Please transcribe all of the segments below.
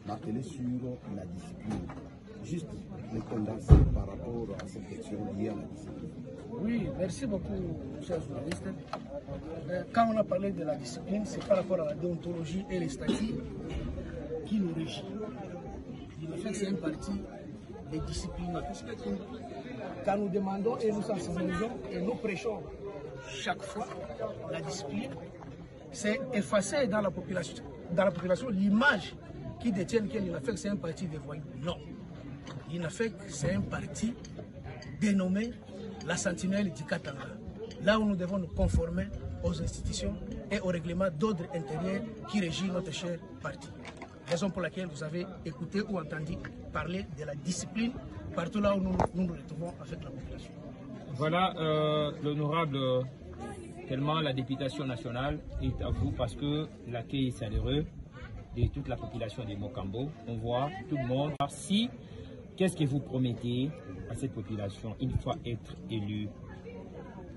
martelé sur la discipline. Juste les condenser par rapport à cette question liée à la discipline. Oui, merci beaucoup, chers journalistes. Quand on a parlé de la discipline, c'est par rapport à la déontologie et les statuts qui nous régissent. En fait, c'est une partie des disciplines. Quand nous demandons et nous sensibilisons et nous prêchons chaque fois la discipline, c'est effacer dans la population l'image qui détiennent que l'INAFEC c'est un parti de voyous. Non. L'INAFEC c'est un parti dénommé la Sentinelle du Katanga. Là où nous devons nous conformer aux institutions et aux règlements d'ordre intérieur qui régissent notre cher parti. Raison pour laquelle vous avez écouté ou entendu parler de la discipline partout là où nous nous retrouvons avec la population. Voilà, l'honorable, tellement la députation nationale est à vous parce que l'accueil est chaleureux de toute la population de Mocambo. On voit tout le monde. Si, qu'est-ce que vous promettez à cette population une fois être élu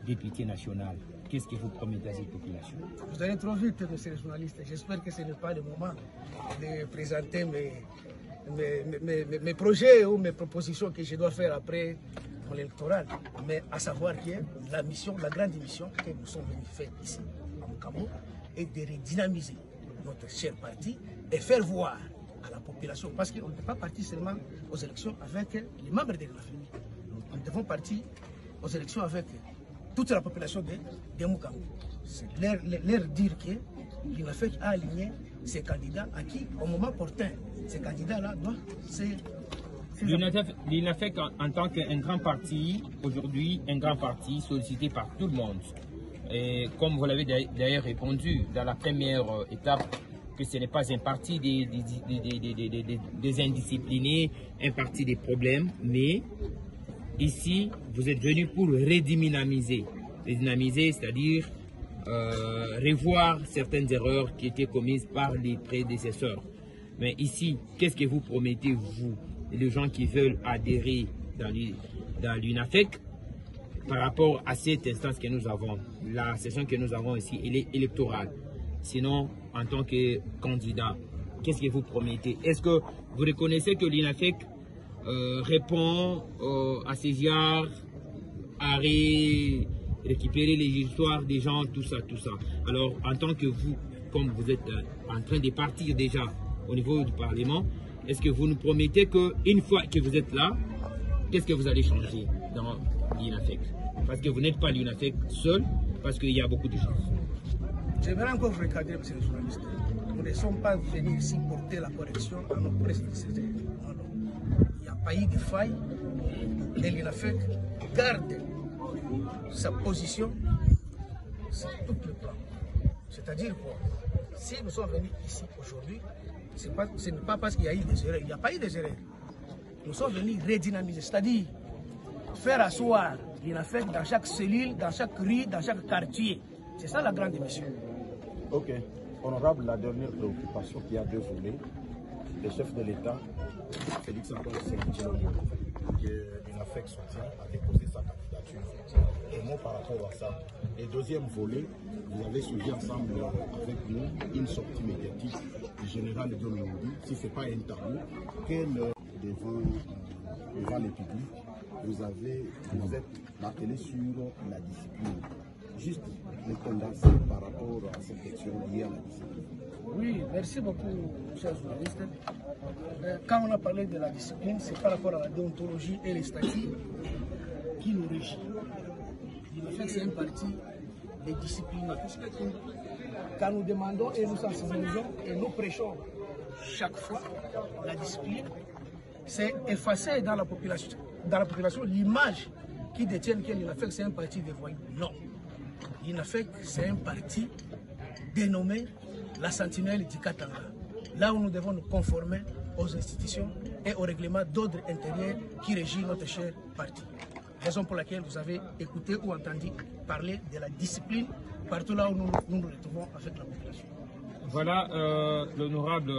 député national? Qu'est-ce que vous promettez à cette population? Vous allez trop vite, monsieur le journaliste. J'espère que ce n'est pas le moment de présenter mes projets ou mes propositions que je dois faire après l'électoral. Mais à savoir que la mission, la grande mission que nous sommes venus faire ici, à Mocambo, est de redynamiser notre cher parti et faire voir à la population, parce qu'on ne peut pas partir seulement aux élections avec les membres de la famille. Nous devons partir aux élections avec toute la population de Mocambo. C'est leur dire que l'INAFEC a aligné ses candidats à qui, au moment opportun, ces candidats-là doivent L'INAFEC en tant qu'un grand parti, aujourd'hui, un grand parti sollicité par tout le monde. Et comme vous l'avez d'ailleurs répondu dans la première étape, que ce n'est pas un parti des indisciplinés, un parti des problèmes, mais ici, vous êtes venu pour redynamiser. Redynamiser, c'est-à-dire revoir certaines erreurs qui étaient commises par les prédécesseurs. Mais ici, qu'est-ce que vous promettez, vous, les gens qui veulent adhérer dans l'INAFEC, par rapport à cette instance que nous avons, la session que nous avons ici, elle est électorale. Sinon, en tant que candidat, qu'est-ce que vous promettez? Est-ce que vous reconnaissez que l'INAFEC répond à ces genres, à récupérer les histoires des gens, tout ça, tout ça? Alors, en tant que vous, comme vous êtes en train de partir déjà au niveau du Parlement, est-ce que vous nous promettez qu'une fois que vous êtes là, qu'est-ce que vous allez changer dans l'INAFEC? Parce que vous n'êtes pas l'INAFEC seul, parce qu'il y a beaucoup de choses. J'aimerais encore vous recadrer, monsieur le journaliste. Nous ne sommes pas venus ici porter la correction à nos prédécesseurs. Non, non. Il n'y a pas eu de faille. Et l'INAFEC garde sa position sur tout le plan. C'est-à-dire quoi? Si nous sommes venus ici aujourd'hui, ce n'est pas parce qu'il y a eu des erreurs. Il n'y a pas eu des erreurs. Nous sommes venus redynamiser, c'est-à-dire faire asseoir l'INAFEC dans chaque cellule, dans chaque rue, dans chaque quartier. C'est ça la grande mission. Ok. Honorable, la dernière préoccupation qui a deux volets. Le chef de l'État, Félix Antoine Tshisekedi, que l'INAFEC soutient, a déposé sa candidature. Et moi, par rapport à ça, le deuxième volet, vous avez suivi ensemble avec nous une sortie médiatique du général Dominoudi, si ce n'est pas un tabou, devant les publics, vous êtes martelé sur la discipline. Juste les condenser par rapport à cette question liée à la discipline. Oui, merci beaucoup, chers journalistes. Quand on a parlé de la discipline, c'est par rapport à la déontologie et les statuts qui nous régissent. En fait, c'est un parti des disciplines. Quand nous demandons et nous sensibilisons et nous prêchons chaque fois la discipline, c'est effacer dans la population l'image qui détiennent que l'INAFEC c'est un parti de voyous. Non. L'INAFEC c'est un parti dénommé la Sentinelle du Katanga. Là où nous devons nous conformer aux institutions et aux règlements d'ordre intérieur qui régissent notre cher parti. Raison pour laquelle vous avez écouté ou entendu parler de la discipline partout là où nous nous retrouvons avec la population. Voilà, l'honorable,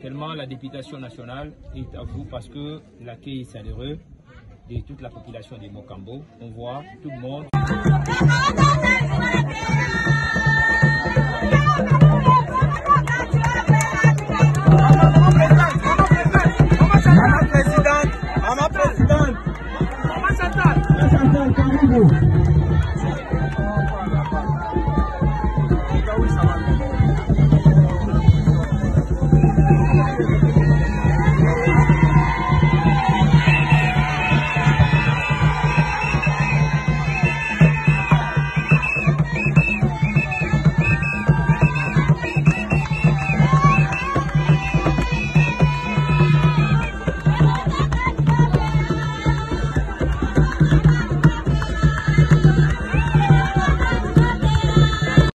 tellement la députation nationale est à vous parce que l'accueil est chaleureux de toute la population de Mocambo. On voit tout le monde. Thank you.